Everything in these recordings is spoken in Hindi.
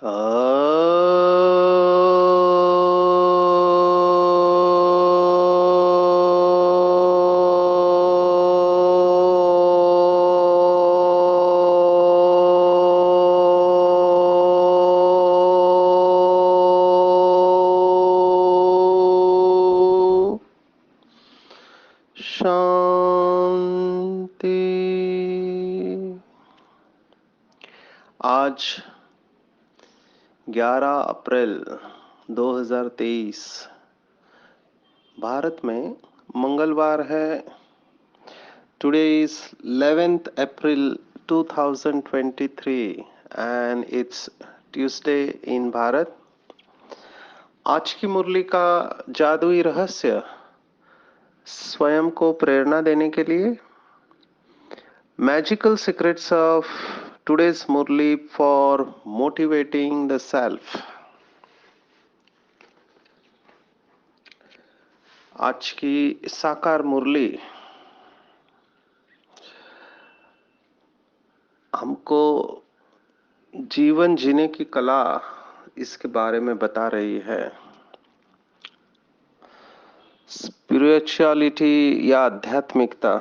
शांति। आज 11 अप्रैल 2023 भारत में मंगलवार है। Today is 11th April 2023 and it's Tuesday in Bharat. आज की मुरली का जादुई रहस्य स्वयं को प्रेरणा देने के लिए Magical secrets of today's Murli for motivating the self। आज की साकार मुरली हमको जीवन जीने की कला इसके बारे में बता रही है। स्पिरिचुअलिटी या आध्यात्मिकता,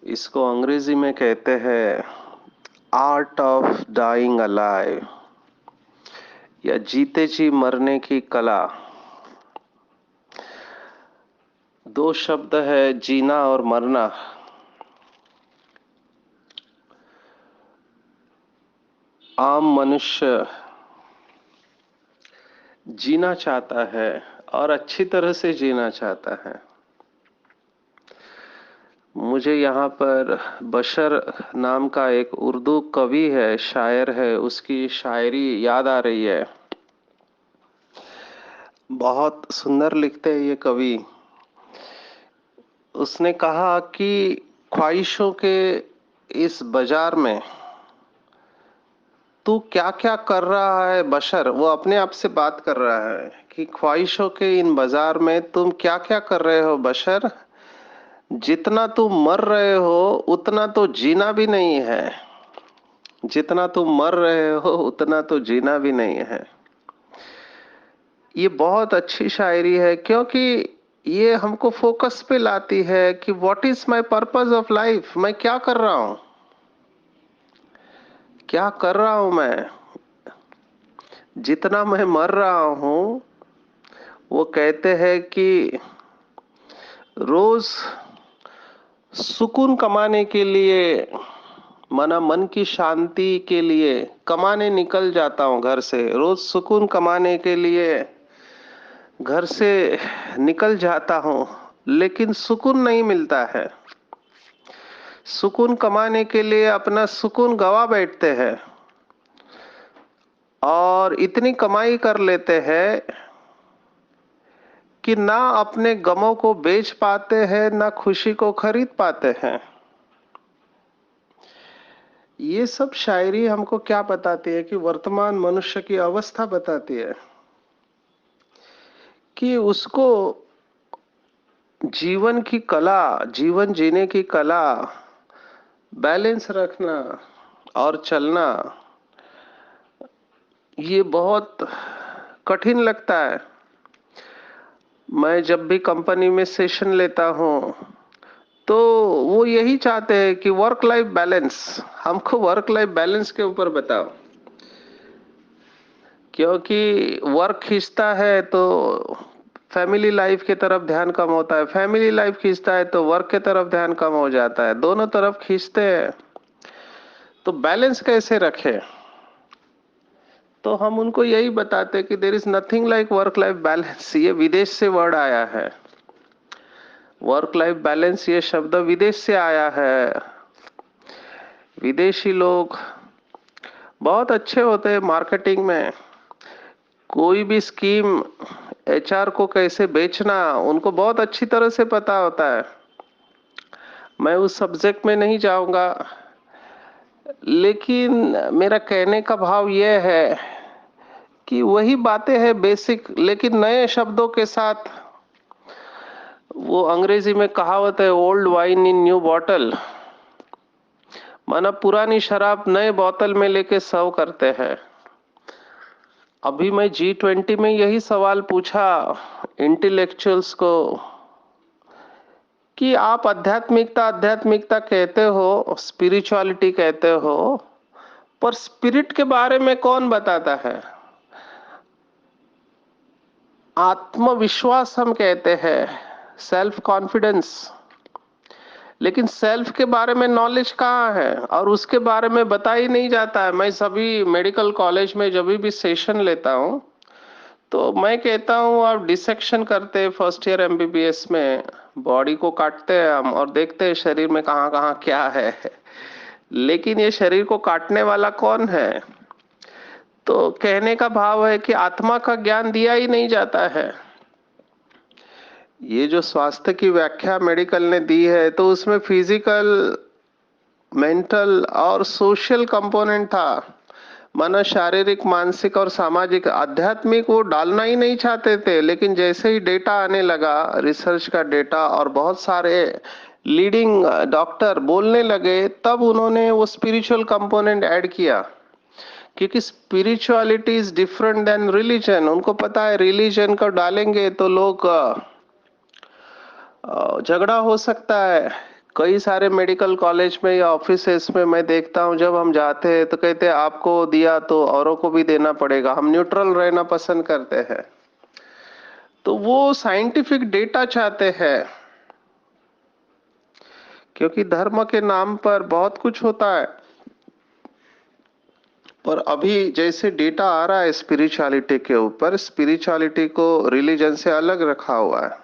इसको अंग्रेजी में कहते हैं आर्ट ऑफ डाइंग अलाइव या जीते जी मरने की कला। दो शब्द है, जीना और मरना। आम मनुष्य जीना चाहता है और अच्छी तरह से जीना चाहता है। मुझे यहाँ पर बशर नाम का एक उर्दू कवि है, शायर है, उसकी शायरी याद आ रही है। बहुत सुंदर लिखते हैं ये कवि। उसने कहा कि ख्वाहिशों के इस बाजार में तू क्या क्या कर रहा है बशर। वो अपने आप से बात कर रहा है कि ख्वाहिशों के इन बाजार में तुम क्या क्या कर रहे हो बशर। जितना तुम मर रहे हो उतना तो जीना भी नहीं है। जितना तुम मर रहे हो उतना तो जीना भी नहीं है। ये बहुत अच्छी शायरी है क्योंकि ये हमको फोकस पे लाती है कि what is my purpose of life. मैं क्या कर रहा हूं, क्या कर रहा हूं मैं। जितना मैं मर रहा हूं, वो कहते हैं कि रोज सुकून कमाने के लिए, मन की शांति के लिए कमाने निकल जाता हूं घर से। रोज सुकून कमाने के लिए घर से निकल जाता हूं, लेकिन सुकून नहीं मिलता है। सुकून कमाने के लिए अपना सुकून गवा बैठते हैं और इतनी कमाई कर लेते हैं कि ना अपने गमों को बेच पाते हैं, ना खुशी को खरीद पाते हैं। ये सब शायरी हमको क्या बताती है कि वर्तमान मनुष्य की अवस्था बताती है कि उसको जीवन की कला, जीवन जीने की कला, बैलेंस रखना और चलना, ये बहुत कठिन लगता है। मैं जब भी कंपनी में सेशन लेता हूं तो वो यही चाहते हैं कि वर्क लाइफ बैलेंस, हमको वर्क लाइफ बैलेंस के ऊपर बताओ। क्योंकि वर्क खींचता है तो फैमिली लाइफ की तरफ ध्यान कम होता है, फैमिली लाइफ खींचता है तो वर्क की तरफ ध्यान कम हो जाता है। दोनों तरफ खींचते हैं तो बैलेंस कैसे रखें। तो हम उनको यही बताते कि there is nothing like work life balance. ये विदेश से वर्ड आया है। वर्क लाइफ बैलेंस ये शब्द विदेश से आया है। विदेशी लोग बहुत अच्छे होते हैं मार्केटिंग में। कोई भी स्कीम एचआर को कैसे बेचना उनको बहुत अच्छी तरह से पता होता है। मैं उस सब्जेक्ट में नहीं जाऊंगा, लेकिन मेरा कहने का भाव यह है कि वही बातें हैं बेसिक, लेकिन नए शब्दों के साथ। वो अंग्रेजी में कहावत है old wine in new bottle, माना पुरानी शराब नए बोतल में लेके सर्व करते हैं। अभी मैं G20 में यही सवाल पूछा इंटेलेक्चुअल्स को कि आप आध्यात्मिकता आध्यात्मिकता कहते हो, स्पिरिचुअलिटी कहते हो, पर स्पिरिट के बारे में कौन बताता है? आत्मविश्वास हम कहते हैं, सेल्फ कॉन्फिडेंस, लेकिन सेल्फ के बारे में नॉलेज कहाँ है? और उसके बारे में बता ही नहीं जाता है। मैं सभी मेडिकल कॉलेज में जब भी सेशन लेता हूँ तो मैं कहता हूँ आप डिसेक्शन करते हैं फर्स्ट ईयर एमबीबीएस में, बॉडी को काटते हैं हम और देखते हैं शरीर में कहाँ कहाँ क्या है, लेकिन ये शरीर को काटने वाला कौन है? तो कहने का भाव है कि आत्मा का ज्ञान दिया ही नहीं जाता है। ये जो स्वास्थ्य की व्याख्या मेडिकल ने दी है तो उसमें फिजिकल, मेंटल और सोशल कंपोनेंट था। माना शारीरिक, मानसिक और सामाजिक, आध्यात्मिक वो डालना ही नहीं चाहते थे, लेकिन जैसे ही डेटा आने लगा, रिसर्च का डेटा, और बहुत सारे लीडिंग डॉक्टर बोलने लगे, तब उन्होंने वो स्पिरिचुअल कंपोनेंट ऐड किया। क्योंकि spirituality is different than religion. उनको पता है रिलीजन को डालेंगे तो लोग झगड़ा हो सकता है। कई सारे मेडिकल कॉलेज में या ऑफिसेस में मैं देखता हूँ, जब हम जाते हैं तो कहते हैं आपको दिया तो औरों को भी देना पड़ेगा, हम न्यूट्रल रहना पसंद करते हैं। तो वो साइंटिफिक डेटा चाहते हैं, क्योंकि धर्म के नाम पर बहुत कुछ होता है। पर अभी जैसे डेटा आ रहा है स्पिरिचुअलिटी के ऊपर, स्पिरिचुअलिटी को रिलीजन से अलग रखा हुआ है।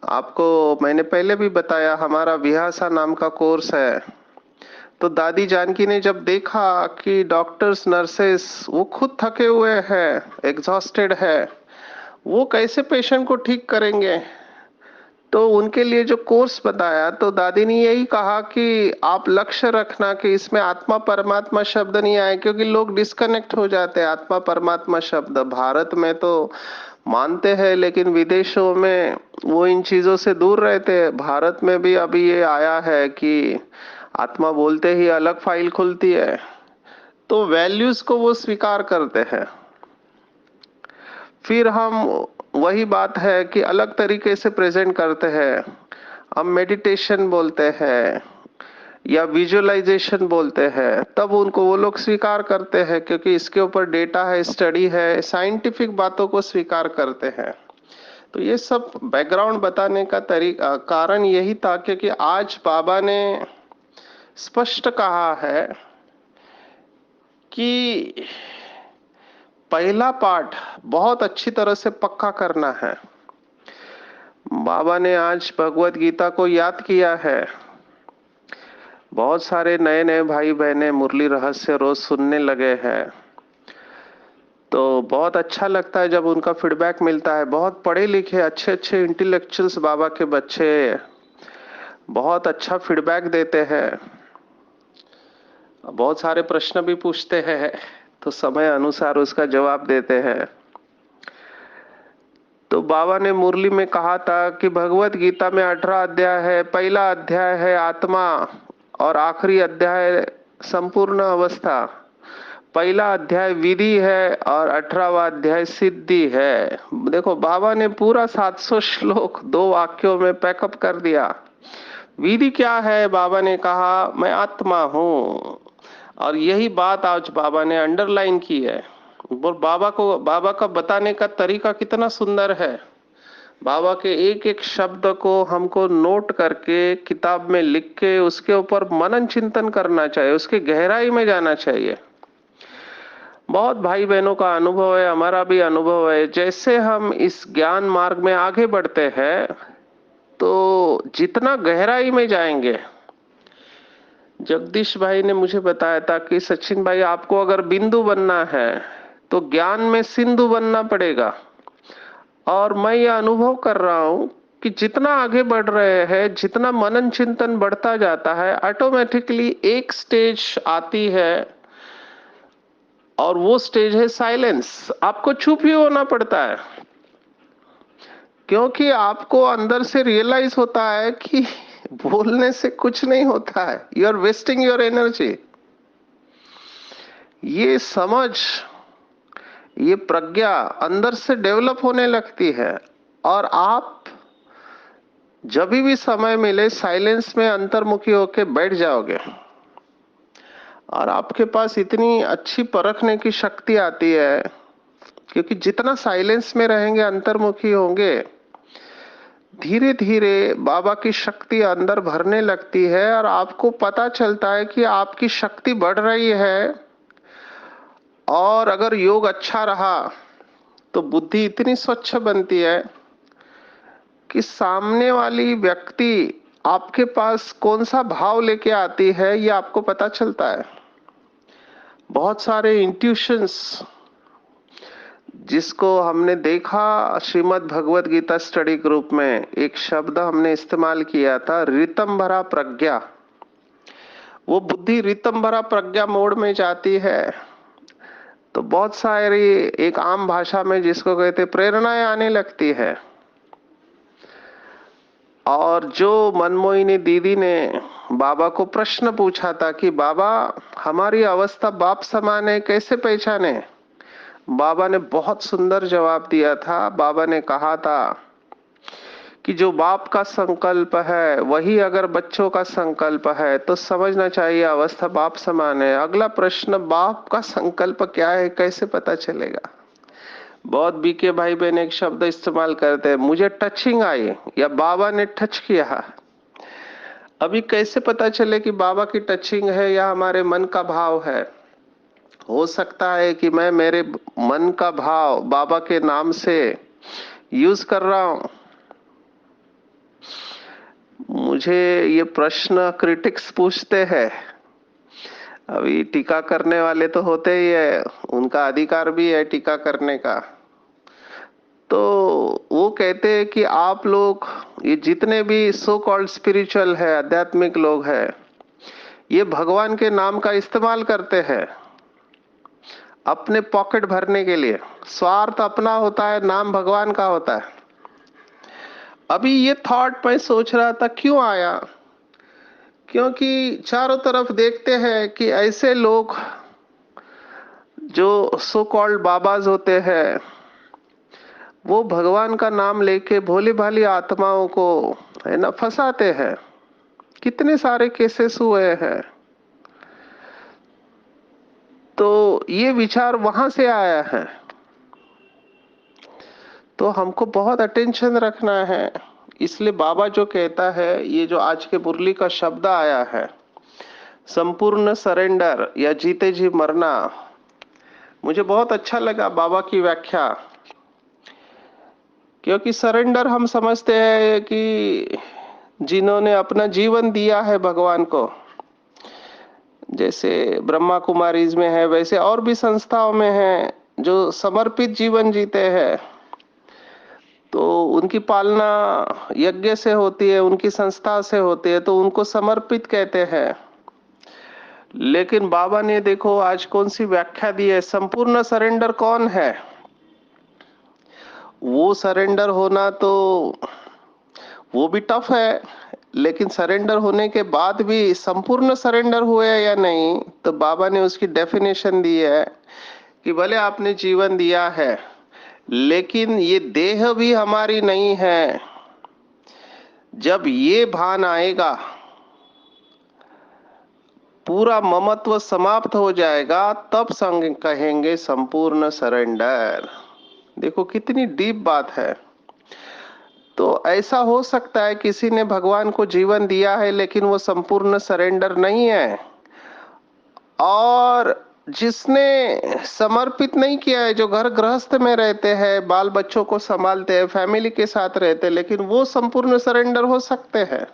आपको मैंने पहले भी बताया, हमारा विहासा नाम का कोर्स है। तो दादी जानकी ने जब देखा कि डॉक्टर्स, नर्सेस वो खुद थके हुए हैं, एग्जॉस्टेड है, वो कैसे पेशेंट को ठीक करेंगे, तो उनके लिए जो कोर्स बताया, तो दादी ने यही कहा कि आप लक्ष्य रखना कि इसमें आत्मा परमात्मा शब्द नहीं आए, क्योंकि लोग डिस्कनेक्ट हो जाते हैं आत्मा परमात्मा शब्द। भारत में तो मानते हैं, लेकिन विदेशों में वो इन चीजों से दूर रहते हैं। भारत में भी अभी ये आया है कि आत्मा बोलते ही अलग फाइल खुलती है, तो वैल्यूज को वो स्वीकार करते हैं। फिर हम, वही बात है कि अलग तरीके से प्रेजेंट करते हैं। हम मेडिटेशन बोलते हैं या विजुअलाइजेशन बोलते हैं, तब उनको वो लोग स्वीकार करते हैं, क्योंकि इसके ऊपर डेटा है, स्टडी है, साइंटिफिक बातों को स्वीकार करते हैं। तो ये सब बैकग्राउंड बताने का तरीका, कारण यही था क्योंकि आज बाबा ने स्पष्ट कहा है कि पहला पार्ट बहुत अच्छी तरह से पक्का करना है। बाबा ने आज भगवत गीता को याद किया है। बहुत सारे नए नए भाई बहने मुरली रहस्य रोज सुनने लगे हैं, तो बहुत अच्छा लगता है जब उनका फीडबैक मिलता है। बहुत पढ़े लिखे अच्छे अच्छे इंटेलेक्चुअल्स बाबा के बच्चे बहुत अच्छा फीडबैक देते हैं, बहुत सारे प्रश्न भी पूछते हैं, तो समय अनुसार उसका जवाब देते हैं। तो बाबा ने मुरली में कहा था कि भगवत गीता में 18 अध्याय है। पहला अध्याय है आत्मा और आखिरी अध्याय संपूर्ण अवस्था। पहला अध्याय विधि है और 18वां अध्याय सिद्धि है। देखो, बाबा ने पूरा 700 श्लोक 2 वाक्यों में पैकअप कर दिया। विधि क्या है? बाबा ने कहा मैं आत्मा हूँ, और यही बात आज बाबा ने अंडरलाइन की है। बाबा का बताने का तरीका कितना सुंदर है। बाबा के एक एक शब्द को हमको नोट करके किताब में लिख के उसके ऊपर मनन चिंतन करना चाहिए, उसके गहराई में जाना चाहिए। बहुत भाई बहनों का अनुभव है, हमारा भी अनुभव है। जैसे हम इस ज्ञान मार्ग में आगे बढ़ते हैं, तो जितना गहराई में जाएंगे, जगदीश भाई ने मुझे बताया था कि सचिन भाई, आपको अगर बिंदु बनना है तो ज्ञान में सिंधु बनना पड़ेगा। और मैं ये अनुभव कर रहा हूं कि जितना आगे बढ़ रहे हैं, जितना मनन चिंतन बढ़ता जाता है, ऑटोमेटिकली एक स्टेज आती है, और वो स्टेज है साइलेंस। आपको चुप ही होना पड़ता है, क्योंकि आपको अंदर से रियलाइज होता है कि बोलने से कुछ नहीं होता है, you are wasting your energy. ये समझ ये प्रज्ञा अंदर से डेवलप होने लगती है। और आप जब भी समय मिले साइलेंस में अंतर्मुखी होके बैठ जाओगे और आपके पास इतनी अच्छी परखने की शक्ति आती है, क्योंकि जितना साइलेंस में रहेंगे, अंतर्मुखी होंगे, धीरे धीरे बाबा की शक्ति अंदर भरने लगती है और आपको पता चलता है कि आपकी शक्ति बढ़ रही है। और अगर योग अच्छा रहा तो बुद्धि इतनी स्वच्छ बनती है कि सामने वाली व्यक्ति आपके पास कौन सा भाव लेके आती है ये आपको पता चलता है। बहुत सारे इंट्यूशंस जिसको हमने देखा, श्रीमद् भगवत गीता स्टडी ग्रुप में एक शब्द हमने इस्तेमाल किया था, रितम भरा प्रज्ञा। वो बुद्धि रितम भरा प्रज्ञा मोड में जाती है तो बहुत सारी, एक आम भाषा में जिसको कहते प्रेरणाएं आने लगती है। और जो मनमोहिनी दीदी ने बाबा को प्रश्न पूछा था कि बाबा हमारी अवस्था बाप समान है, कैसे पहचाने, बाबा ने बहुत सुंदर जवाब दिया था। बाबा ने कहा था कि जो बाप का संकल्प है वही अगर बच्चों का संकल्प है तो समझना चाहिए अवस्था बाप समान है। अगला प्रश्न, बाप का संकल्प क्या है, कैसे पता चलेगा। बहुत बीके भाई बहन एक शब्द इस्तेमाल करते हैं, मुझे टचिंग आई या बाबा ने टच किया। अभी कैसे पता चले कि बाबा की टचिंग है या हमारे मन का भाव है। हो सकता है कि मैं मेरे मन का भाव बाबा के नाम से यूज कर रहा हूं। मुझे ये प्रश्न क्रिटिक्स पूछते हैं, अभी टीका करने वाले तो होते ही है, उनका अधिकार भी है टीका करने का। तो वो कहते हैं कि आप लोग ये जितने भी सो कॉल्ड स्पिरिचुअल है, आध्यात्मिक लोग हैं, ये भगवान के नाम का इस्तेमाल करते हैं अपने पॉकेट भरने के लिए। स्वार्थ अपना होता है, नाम भगवान का होता है। अभी ये थॉट मैं सोच रहा था क्यों आया, क्योंकि चारों तरफ देखते हैं कि ऐसे लोग जो सो कॉल्ड बाबाज होते हैं वो भगवान का नाम लेके भोली भाली आत्माओं को है ना फंसाते हैं। कितने सारे केसेस हुए हैं। तो ये विचार वहां से आया है, तो हमको बहुत अटेंशन रखना है। इसलिए बाबा जो कहता है, ये जो आज के मुरली का शब्द आया है, संपूर्ण सरेंडर या जीते जी मरना, मुझे बहुत अच्छा लगा बाबा की व्याख्या। क्योंकि सरेंडर हम समझते हैं कि जिन्होंने अपना जीवन दिया है भगवान को, जैसे ब्रह्मा कुमारीज में है वैसे और भी संस्थाओं में है जो समर्पित जीवन जीते हैं, तो उनकी पालना यज्ञ से होती है, उनकी संस्था से होती है, तो उनको समर्पित कहते हैं। लेकिन बाबा ने देखो आज कौन सी व्याख्या दी है, संपूर्ण सरेंडर कौन है। वो सरेंडर होना तो वो भी टफ है, लेकिन सरेंडर होने के बाद भी संपूर्ण सरेंडर हुए या नहीं, तो बाबा ने उसकी डेफिनेशन दी है कि भले आपने जीवन दिया है लेकिन ये देह भी हमारी नहीं है। जब ये भान आएगा, पूरा ममत्व समाप्त हो जाएगा, तब संग कहेंगे संपूर्ण सरेंडर। देखो कितनी डीप बात है। तो ऐसा हो सकता है किसी ने भगवान को जीवन दिया है लेकिन वो संपूर्ण सरेंडर नहीं है, और जिसने समर्पित नहीं किया है, जो घर गृहस्थ में रहते हैं, बाल बच्चों को संभालते हैं, फैमिली के साथ रहते हैं, लेकिन वो संपूर्ण सरेंडर हो सकते हैं।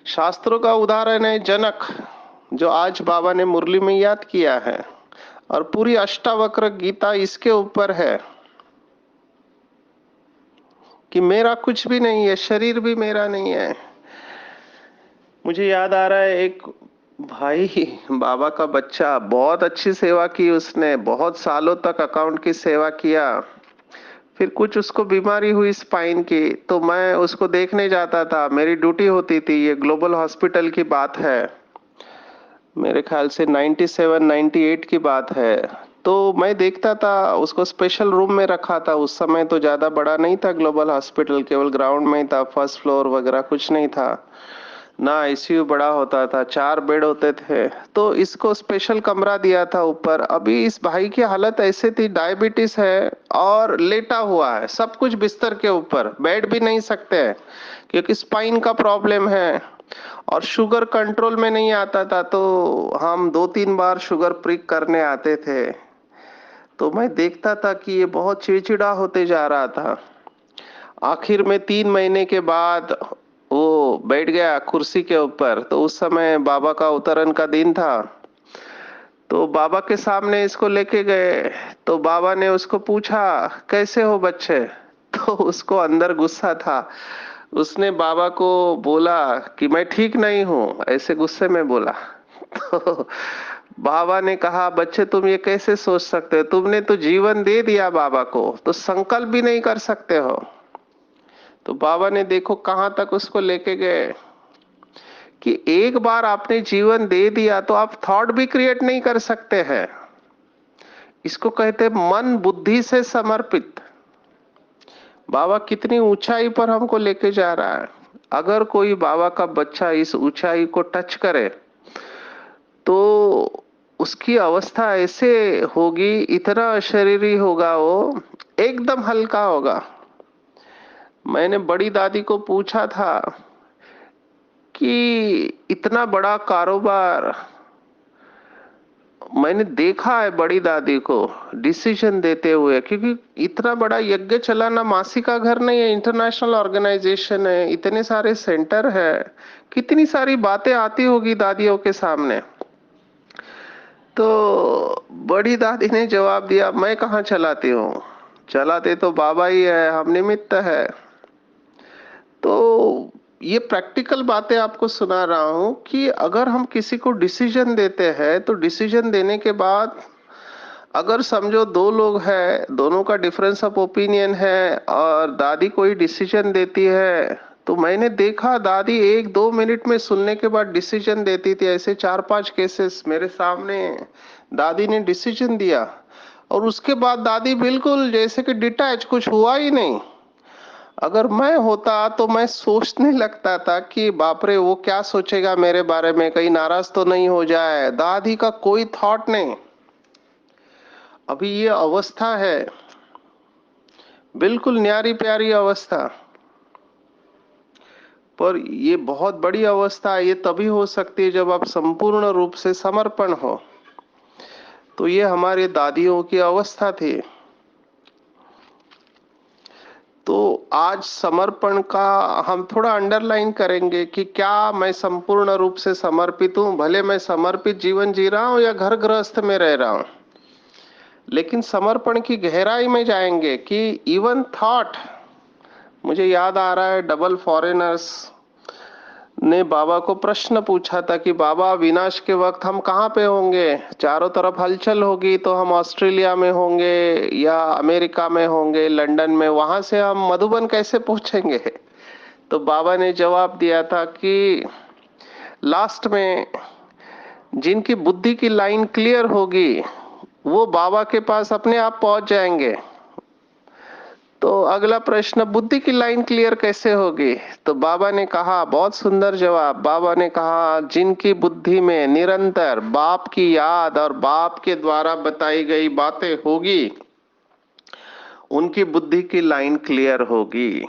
शास्त्रों का उदाहरण है जनक, जो आज बाबा ने मुरली में याद किया है, और पूरी अष्टावक्र गीता इसके ऊपर है कि मेरा कुछ भी नहीं है, शरीर भी मेरा नहीं है। मुझे याद आ रहा है एक भाई, बाबा का बच्चा, बहुत अच्छी सेवा की उसने, बहुत सालों तक अकाउंट की सेवा किया। फिर कुछ उसको बीमारी हुई स्पाइन की, तो मैं उसको देखने जाता था, मेरी ड्यूटी होती थी। ये ग्लोबल हॉस्पिटल की बात है, मेरे ख्याल से 97 98 की बात है। तो मैं देखता था उसको स्पेशल रूम में रखा था। उस समय तो ज्यादा बड़ा नहीं था ग्लोबल हॉस्पिटल, केवल ग्राउंड में ही था, फर्स्ट फ्लोर वगैरह कुछ नहीं था ना, आईसीयू बड़ा होता था, 4 बेड होते थे। तो इसको स्पेशल कमरा दिया था ऊपर। अभी इस भाई की हालत ऐसे थी, डायबिटीज है और लेटा हुआ है, सब कुछ बिस्तर के ऊपर, बैठ भी नहीं सकते हैं क्योंकि स्पाइन का प्रॉब्लम है और शुगर कंट्रोल में नहीं आता था। तो हम 2-3 बार शुगर प्रिक करने आते थे। तो मैं देखता था कि ये बहुत चिड़चिड़ा होते जा रहा था। आखिर में 3 महीने के बाद वो बैठ गया कुर्सी के ऊपर। तो उस समय बाबा का उतरन का दिन था। तो बाबा के सामने इसको लेके गए। तो बाबा ने उसको पूछा, कैसे हो बच्चे? तो उसको अंदर गुस्सा था। उसने बाबा को बोला कि मैं ठीक नहीं हूँ, ऐसे गुस्से में बोला। तो बाबा ने कहा, बच्चे तुम ये कैसे सोच सकते हो? तुमने तो जीवन दे दिया बाबा को, तो संकल्प भी नहीं कर सकते हो। तो बाबा ने देखो कहां तक उसको लेके गए कि एक बार आपने जीवन दे दिया तो आप थॉट भी क्रिएट नहीं कर सकते हैं। इसको कहते हैं मन बुद्धि से समर्पित। बाबा कितनी ऊंचाई पर हमको लेके जा रहा है। अगर कोई बाबा का बच्चा इस ऊंचाई को टच करे तो उसकी अवस्था ऐसे होगी, इतना अशरीरी होगा, वो एकदम हल्का होगा। मैंने बड़ी दादी को पूछा था कि इतना बड़ा कारोबार, मैंने देखा है बड़ी दादी को डिसीजन देते हुए, क्योंकि इतना बड़ा यज्ञ चलाना मासी का घर नहीं है, इंटरनेशनल ऑर्गेनाइजेशन है, इतने सारे सेंटर है, कितनी सारी बातें आती होगी दादियों के सामने। तो बड़ी दादी ने जवाब दिया, मैं कहाँ चलाती हूँ, चलाते तो बाबा ही है, हम निमित्त है। तो ये प्रैक्टिकल बातें आपको सुना रहा हूं कि अगर हम किसी को डिसीजन देते हैं तो डिसीजन देने के बाद अगर समझो 2 लोग हैं, दोनों का डिफरेंस ऑफ ओपिनियन है और दादी कोई डिसीजन देती है, तो मैंने देखा दादी 1-2 मिनट में सुनने के बाद डिसीजन देती थी। ऐसे 4-5 केसेस मेरे सामने दादी ने डिसीजन दिया और उसके बाद दादी बिल्कुल जैसे कि डिटैच, कुछ हुआ ही नहीं। अगर मैं होता तो मैं सोचने लगता था कि बाप रे वो क्या सोचेगा मेरे बारे में, कहीं नाराज तो नहीं हो जाए। दादी का कोई थॉट नहीं। अभी ये अवस्था है, बिल्कुल न्यारी प्यारी अवस्था, पर ये बहुत बड़ी अवस्था है। ये तभी हो सकती है जब आप संपूर्ण रूप से समर्पण हो। तो ये हमारे दादियों की अवस्था थी। तो आज समर्पण का हम थोड़ा अंडरलाइन करेंगे कि क्या मैं संपूर्ण रूप से समर्पित हूं, भले मैं समर्पित जीवन जी रहा हूं या घर गृहस्थ में रह रहा हूं। लेकिन समर्पण की गहराई में जाएंगे कि इवन थॉट, मुझे याद आ रहा है डबल फॉरेनर्स ने बाबा को प्रश्न पूछा था कि बाबा विनाश के वक्त हम कहाँ पे होंगे? चारों तरफ हलचल होगी तो हम ऑस्ट्रेलिया में होंगे या अमेरिका में होंगे, लंदन में, वहां से हम मधुबन कैसे पहुंचेंगे? तो बाबा ने जवाब दिया था कि लास्ट में जिनकी बुद्धि की लाइन क्लियर होगी वो बाबा के पास अपने आप पहुंच जाएंगे। तो अगला प्रश्न, बुद्धि की लाइन क्लियर कैसे होगी? तो बाबा ने कहा, बहुत सुंदर जवाब, बाबा ने कहा जिनकी बुद्धि में निरंतर बाप की याद और बाप के द्वारा बताई गई बातें होगी उनकी बुद्धि की लाइन क्लियर होगी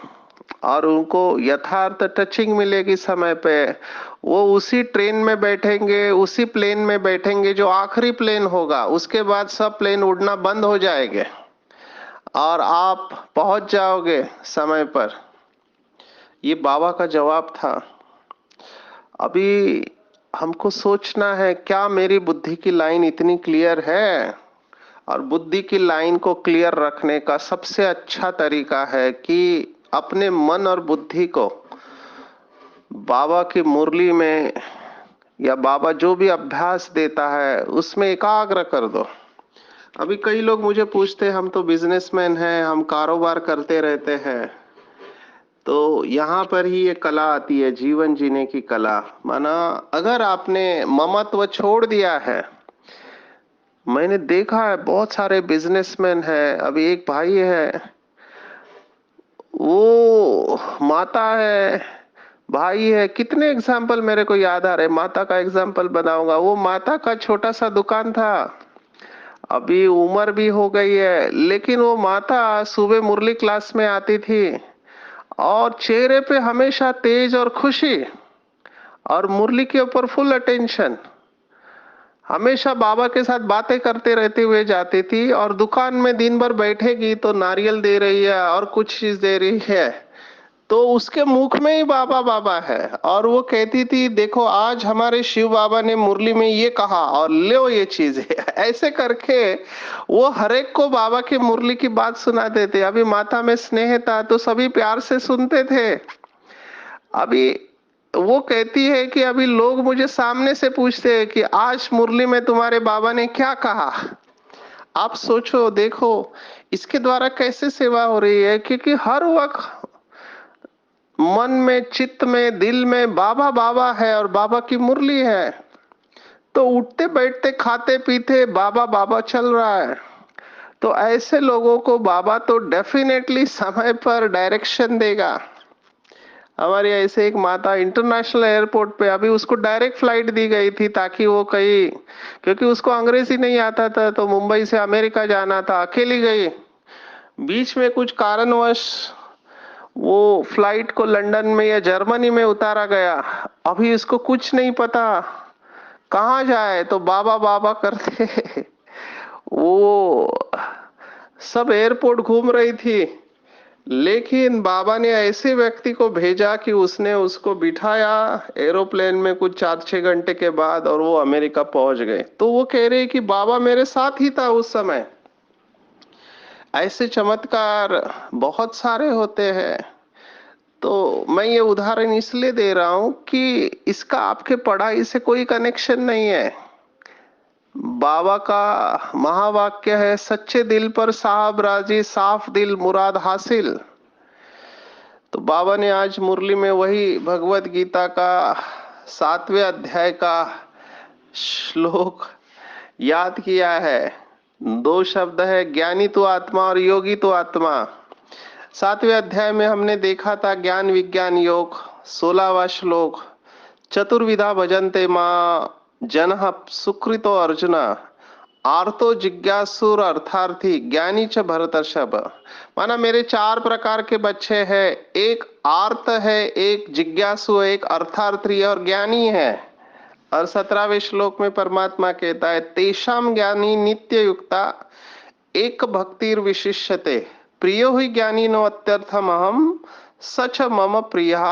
और उनको यथार्थ टचिंग मिलेगी समय पे। वो उसी ट्रेन में बैठेंगे, उसी प्लेन में बैठेंगे जो आखिरी प्लेन होगा, उसके बाद सब प्लेन उड़ना बंद हो जाएंगे और आप पहुंच जाओगे समय पर। ये बाबा का जवाब था। अभी हमको सोचना है क्या मेरी बुद्धि की लाइन इतनी क्लियर है? और बुद्धि की लाइन को क्लियर रखने का सबसे अच्छा तरीका है कि अपने मन और बुद्धि को बाबा की मुरली में या बाबा जो भी अभ्यास देता है उसमें एकाग्र कर दो। अभी कई लोग मुझे पूछते हैं, हम तो बिजनेसमैन हैं, हम कारोबार करते रहते हैं। तो यहाँ पर ही ये कला आती है, जीवन जीने की कला। माना अगर आपने ममत्व छोड़ दिया है, मैंने देखा है बहुत सारे बिजनेसमैन हैं। अभी एक भाई है, वो माता है, भाई है, कितने एग्जाम्पल मेरे को याद आ रहे। माता का एग्जाम्पल बनाऊंगा। वो माता का छोटा सा दुकान था, अभी उम्र भी हो गई है, लेकिन वो माता सुबह मुरली क्लास में आती थी और चेहरे पे हमेशा तेज और खुशी, और मुरली के ऊपर फुल अटेंशन। हमेशा बाबा के साथ बातें करते रहते हुए जाती थी, और दुकान में दिन भर बैठेगी तो नारियल दे रही है और कुछ चीज दे रही है, तो उसके मुख में ही बाबा बाबा है। और वो कहती थी, देखो आज हमारे शिव बाबा ने मुरली में ये कहा और लो ये चीज है। ऐसे करके वो हरेक को बाबा की मुरली की बात सुनाते थे। अभी माता में स्नेह था तो सभी प्यार से सुनते थे। अभी वो कहती है कि अभी लोग मुझे सामने से पूछते हैं कि आज मुरली में तुम्हारे बाबा ने क्या कहा। आप सोचो, देखो इसके द्वारा कैसे सेवा हो रही है, क्योंकि हर वक्त मन में, चित्त में, दिल में बाबा बाबा है और बाबा की मुरली है। तो उठते बैठते खाते पीते बाबा बाबा चल रहा है। तो ऐसे लोगों को बाबा तो डेफिनेटली समय पर डायरेक्शन देगा। हमारी ऐसे एक माता इंटरनेशनल एयरपोर्ट पे, अभी उसको डायरेक्ट फ्लाइट दी गई थी ताकि वो कहीं, क्योंकि उसको अंग्रेजी नहीं आता था तो मुंबई से अमेरिका जाना था, अकेली गई। बीच में कुछ कारणवश वो फ्लाइट को लंदन में या जर्मनी में उतारा गया। अभी इसको कुछ नहीं पता कहाँ जाए, तो बाबा बाबा करते वो सब एयरपोर्ट घूम रही थी। लेकिन बाबा ने ऐसे व्यक्ति को भेजा कि उसने उसको बिठाया एरोप्लेन में कुछ 4-6 घंटे के बाद, और वो अमेरिका पहुंच गए। तो वो कह रहे कि बाबा मेरे साथ ही था उस समय। ऐसे चमत्कार बहुत सारे होते हैं। तो मैं ये उदाहरण इसलिए दे रहा हूं कि इसका आपके पढ़ाई से कोई कनेक्शन नहीं है। बाबा का महावाक्य है, सच्चे दिल पर साहब राजी, साफ दिल मुराद हासिल। तो बाबा ने आज मुरली में वही भगवत गीता का 7वें अध्याय का श्लोक याद किया है। 2 शब्द है, ज्ञानी तो आत्मा और योगी तो आत्मा। 7वें अध्याय में हमने देखा था ज्ञान विज्ञान योग। 16वां श्लोक, चतुर्विधा भजन्ते मां जनः सुकृतो अर्जुन, आर्तो जिज्ञासुर अर्थार्थी ज्ञानी च भरतर्षभ। माना मेरे 4 प्रकार के बच्चे हैं, एक आर्त है, एक जिज्ञासु है, एक अर्थार्थी और ज्ञानी है। और 17वें श्लोक में परमात्मा कहता है, तेषाम ज्ञानी नित्य युक्ता एक भक्तिर विशिष्यते, प्रियो ही ज्ञानी नो अत्यर्थम अहम सच मम प्रिया।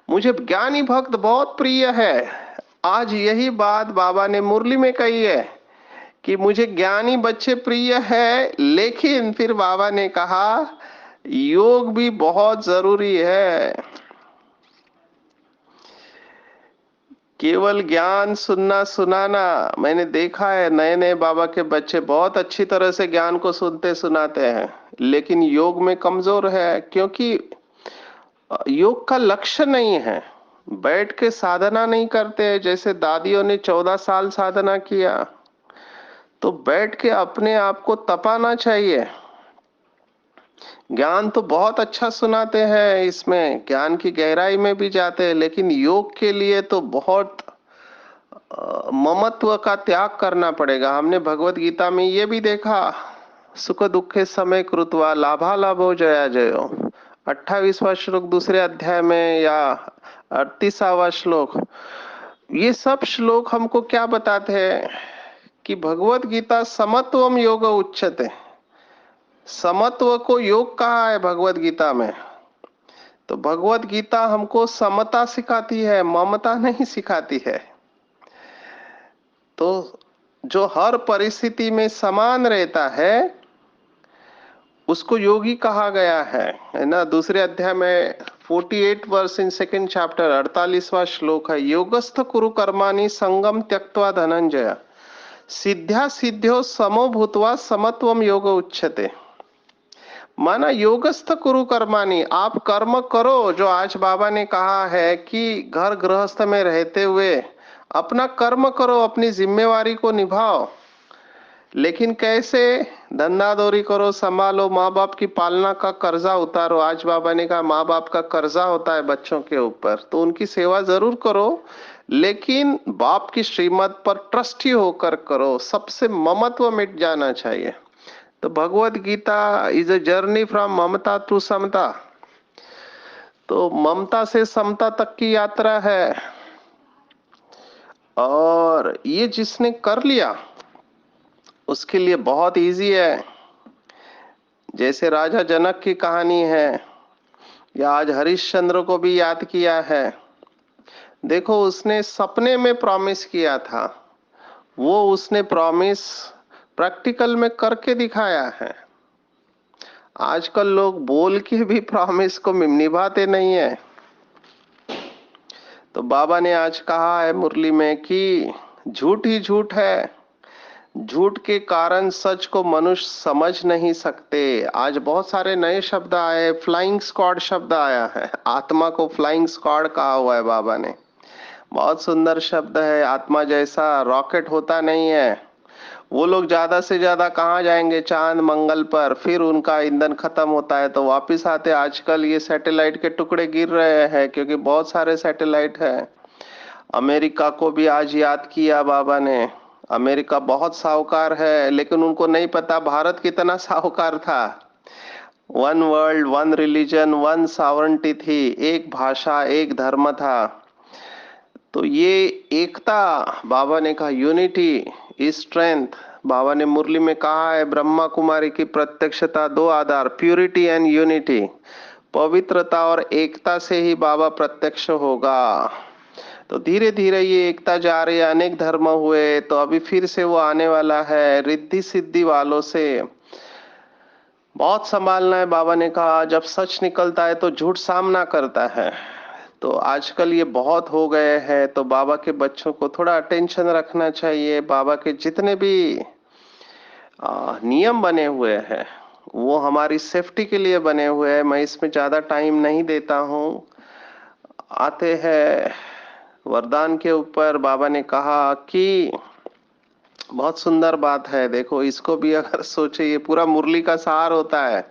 मुझे ज्ञानी भक्त बहुत प्रिय है। आज यही बात बाबा ने मुरली में कही है कि मुझे ज्ञानी बच्चे प्रिय है, लेकिन फिर बाबा ने कहा योग भी बहुत जरूरी है। केवल ज्ञान सुनना सुनाना, मैंने देखा है नए नए बाबा के बच्चे बहुत अच्छी तरह से ज्ञान को सुनते सुनाते हैं, लेकिन योग में कमजोर है, क्योंकि योग का लक्ष्य नहीं है। बैठ के साधना नहीं करते। जैसे दादियों ने 14 साल साधना किया, तो बैठ के अपने आप को तपाना चाहिए। ज्ञान तो बहुत अच्छा सुनाते हैं, इसमें ज्ञान की गहराई में भी जाते हैं, लेकिन योग के लिए तो बहुत ममत्व का त्याग करना पड़ेगा। हमने भगवत गीता में ये भी देखा, सुख दुखे समय कृत्वा लाभा लाभो जया जयो। 28वां श्लोक दूसरे अध्याय में, या 38वां श्लोक। ये सब श्लोक हमको क्या बताते हैं कि भगवत गीता समत्वम योग उच्यते। समत्व को योग कहा है भगवत गीता में। तो भगवत गीता हमको समता सिखाती है, ममता नहीं सिखाती है। तो जो हर परिस्थिति में समान रहता है उसको योगी कहा गया है ना। दूसरे अध्याय में 48 वर्स इन सेकंड चैप्टर 48वां श्लोक है, योगस्थ कुरु कर्माणि संगम त्यक्त्वा धनंजय, सिद्ध्या सिद्ध्यो समो भूत्वा समत्वम योग उच्यते। माना योगस्थ कुरु कर्माणि, आप कर्म करो। जो आज बाबा ने कहा है कि घर गृहस्थ में रहते हुए अपना कर्म करो, अपनी जिम्मेवारी को निभाओ। लेकिन कैसे? धंधा दौरी करो, संभालो, माँ बाप की पालना का कर्जा उतारो। आज बाबा ने कहा माँ बाप का कर्जा होता है बच्चों के ऊपर, तो उनकी सेवा जरूर करो, लेकिन बाप की श्रीमत पर ट्रस्टी होकर करो। सबसे ममत्व मिट जाना चाहिए। तो Bhagavad Gita is a journey from ममता टू समता। तो ममता से समता तक की यात्रा है, और ये जिसने कर लिया उसके लिए बहुत इजी है। जैसे राजा जनक की कहानी है, या आज हरिश्चंद्र को भी याद किया है। देखो, उसने सपने में प्रॉमिस किया था, वो उसने प्रॉमिस प्रैक्टिकल में करके दिखाया है। आजकल लोग बोल के भी प्रॉमिस को निभाते नहीं है। तो बाबा ने आज कहा है मुरली में कि झूठ ही झूठ है, झूठ के कारण सच को मनुष्य समझ नहीं सकते। आज बहुत सारे नए शब्द आए, फ्लाइंग स्क्वाड शब्द आया है, आत्मा को फ्लाइंग स्क्वाड कहा हुआ है बाबा ने। बहुत सुंदर शब्द है। आत्मा जैसा रॉकेट होता नहीं है। वो लोग ज्यादा से ज्यादा कहाँ जाएंगे? चांद मंगल पर, फिर उनका ईंधन खत्म होता है तो वापिस आते। आजकल ये सैटेलाइट के टुकड़े गिर रहे हैं, क्योंकि बहुत सारे सैटेलाइट है। अमेरिका को भी आज याद किया बाबा ने। अमेरिका बहुत साहूकार है, लेकिन उनको नहीं पता भारत कितना साहूकार था। One world, one religion, one sovereignty थी, एक भाषा, एक धर्म था। तो ये एकता, बाबा ने कहा यूनिटी इज स्ट्रेंथ। बाबा ने मुरली में कहा है ब्रह्मा कुमारी की प्रत्यक्षता, दो आधार, प्यूरिटी एंड यूनिटी। पवित्रता और एकता से ही बाबा प्रत्यक्ष होगा। तो धीरे धीरे ये एकता जा रही है। अनेक धर्म हुए, तो अभी फिर से वो आने वाला है। रिद्धि सिद्धि वालों से बहुत संभालना है। बाबा ने कहा जब सच निकलता है तो झूठ सामना करता है। तो आजकल ये बहुत हो गए हैं, तो बाबा के बच्चों को थोड़ा अटेंशन रखना चाहिए। बाबा के जितने भी नियम बने हुए हैं वो हमारी सेफ्टी के लिए बने हुए हैं। मैं इसमें ज्यादा टाइम नहीं देता हूँ। आते हैं वरदान के ऊपर। बाबा ने कहा कि बहुत सुंदर बात है, देखो इसको भी अगर सोचे, ये पूरा मुरली का सार होता है।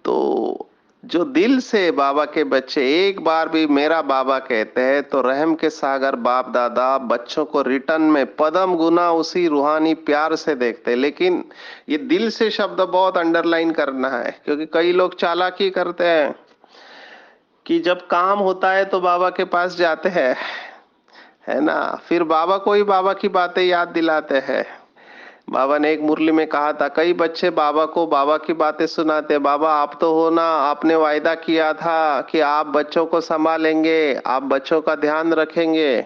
तो जो दिल से बाबा के बच्चे एक बार भी मेरा बाबा कहते हैं, तो रहम के सागर बाप दादा बच्चों को रिटर्न में पदम गुना उसी रूहानी प्यार से देखते हैं। लेकिन ये दिल से शब्द बहुत अंडरलाइन करना है, क्योंकि कई लोग चालाकी करते हैं कि जब काम होता है तो बाबा के पास जाते हैं, है ना, फिर बाबा को ही बाबा की बातें याद दिलाते हैं। बाबा ने एक मुरली में कहा था, कई बच्चे बाबा को बाबा की बातें सुनाते, बाबा आप तो हो ना, आपने वायदा किया था कि आप बच्चों को संभालेंगे, आप बच्चों का ध्यान रखेंगे।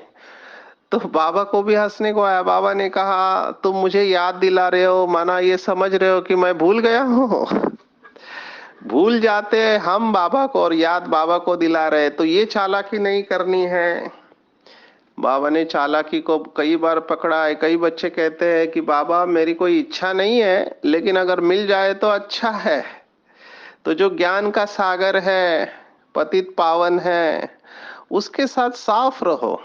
तो बाबा को भी हंसने को आया। बाबा ने कहा तुम मुझे याद दिला रहे हो, माना ये समझ रहे हो कि मैं भूल गया हूँ। भूल जाते हैं हम बाबा को और याद बाबा को दिला रहे, तो ये चालाकी नहीं करनी है। बाबा ने चालाकी को कई बार पकड़ा है। कई बच्चे कहते हैं कि बाबा मेरी कोई इच्छा नहीं है, लेकिन अगर मिल जाए तो अच्छा है। तो जो ज्ञान का सागर है, पतित पावन है, उसके साथ साफ रहो,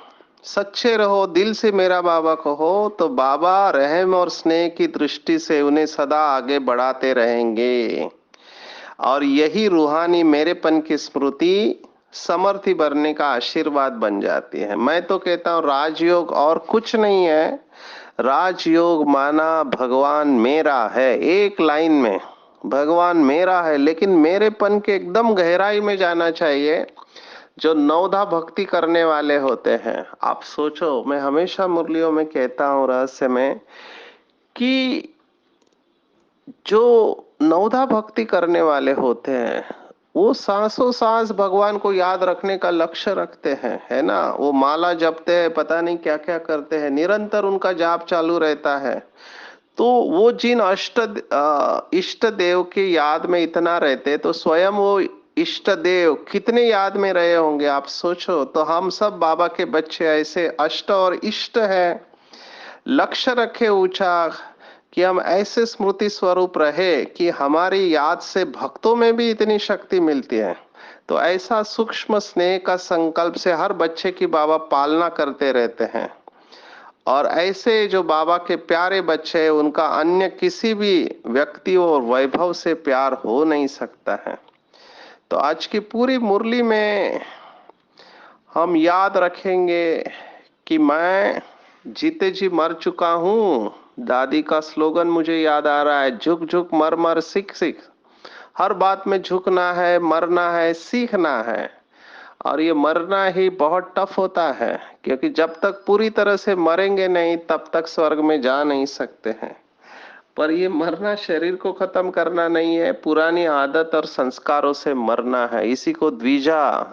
सच्चे रहो, दिल से मेरा बाबा कहो, तो बाबा रहम और स्नेह की दृष्टि से उन्हें सदा आगे बढ़ाते रहेंगे। और यही रूहानी मेरेपन की स्मृति समर्थी भरने का आशीर्वाद बन जाती है। मैं तो कहता हूँ राजयोग और कुछ नहीं है। राजयोग माना भगवान मेरा है, एक लाइन में भगवान मेरा है, लेकिन मेरेपन के एकदम गहराई में जाना चाहिए। जो नवधा भक्ति करने वाले होते हैं, आप सोचो, मैं हमेशा मुरलियों में कहता हूँ रहस्य में कि जो नवधा भक्ति करने वाले होते हैं वो सांसों सांस भगवान को याद रखने का लक्ष्य रखते हैं, है ना। वो माला जपते हैं, पता नहीं क्या क्या करते हैं, निरंतर उनका जाप चालू रहता है। तो वो जिन इष्ट देव की याद में इतना रहते, तो स्वयं वो इष्ट देव कितने याद में रहे होंगे, आप सोचो। तो हम सब बाबा के बच्चे ऐसे अष्ट और इष्ट हैं। लक्ष्य रखे ऊंचा कि हम ऐसे स्मृति स्वरूप रहे कि हमारी याद से भक्तों में भी इतनी शक्ति मिलती है। तो ऐसा सूक्ष्म स्नेह का संकल्प से हर बच्चे की बाबा पालना करते रहते हैं। और ऐसे जो बाबा के प्यारे बच्चे हैं उनका अन्य किसी भी व्यक्ति और वैभव से प्यार हो नहीं सकता है। तो आज की पूरी मुरली में हम याद रखेंगे कि मैं जीते जी मर चुका हूँ। दादी का स्लोगन मुझे याद आ रहा है, झुक झुक मर मर सीख सीख। हर बात में झुकना है, मरना है, सीखना है। और ये मरना ही बहुत टफ होता है, क्योंकि जब तक पूरी तरह से मरेंगे नहीं तब तक स्वर्ग में जा नहीं सकते हैं। पर ये मरना शरीर को खत्म करना नहीं है, पुरानी आदत और संस्कारों से मरना है। इसी को द्विजा,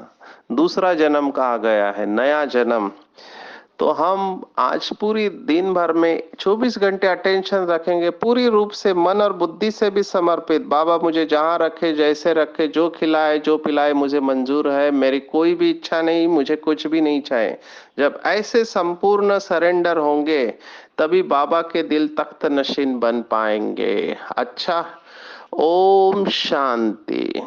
दूसरा जन्म कहा गया है, नया जन्म। तो हम आज पूरी दिन भर में 24 घंटे अटेंशन रखेंगे, पूरी रूप से मन और बुद्धि से भी समर्पित। बाबा मुझे जहां रखे, जैसे रखे, जो खिलाए जो पिलाए मुझे मंजूर है, मेरी कोई भी इच्छा नहीं, मुझे कुछ भी नहीं चाहिए। जब ऐसे संपूर्ण सरेंडर होंगे तभी बाबा के दिल तख्त नशीन बन पाएंगे। अच्छा, ओम शांति।